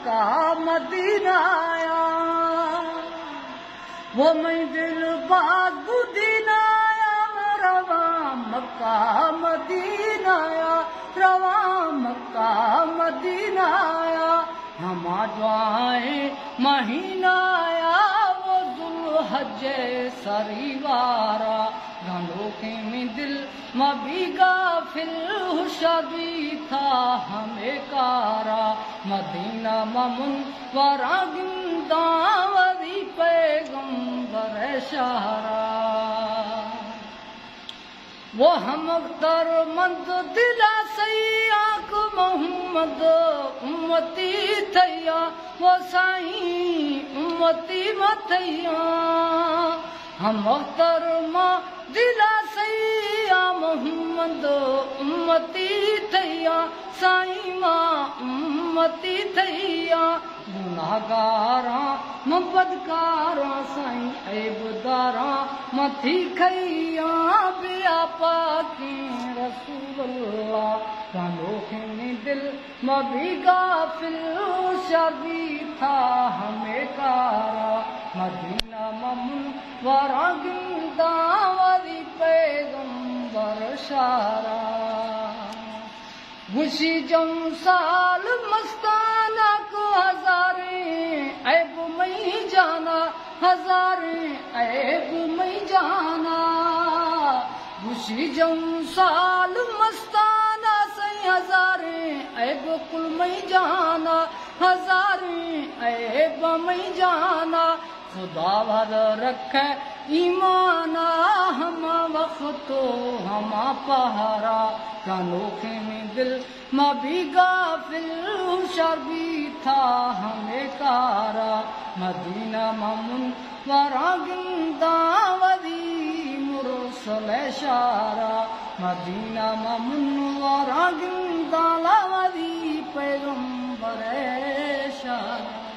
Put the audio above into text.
मक्का मदीनाया वो मैं दिल बाग बुदीनाया रवा मक्का मदीनाया रवा मक्का मदीनाया हमा दुआए महीनाया वो जुल्हज सरीवारा गानों में दिल मबी गाफिल हुशादी था हमें कारा मदीना ममुन वरा गिंदावरी पैगंबर शहरा वो हम अख्तर मंद दिला सैयाक मोहम्मद उम्मती थैया वो साईं उम्मती मथैया हम अख्तर मां दिला सैया मोहम्मद उम्मती थैया साईं मां उम्मती थैया गुनाहगारा मबदकारा साईं ऐबदारा मथी खैया बिया पाकी रसूलुल्लाह गानों में दिल मबी गाफिल शादी था हमें कारा मदीना ममुन वरा गिंदावरी पैगंबर शारा गुशी जम साल मस्ताना को हजारे ऐब में जाना हजारे ऐब में जाना गुशी जम साल मस्ताना से हजारे ऐब कुल में जाना हजारे ऐब में जाना खुदा भर रखे ईमाना हम वक्तो हमा पहारा कानोखे में दिल मबी गाफिल शर्बी था हमें कारा मदीना ममुन वरा गिंदावरी मुरसल शारा मदीना ममुन वरा गिंदावरी पैगंबर शारा।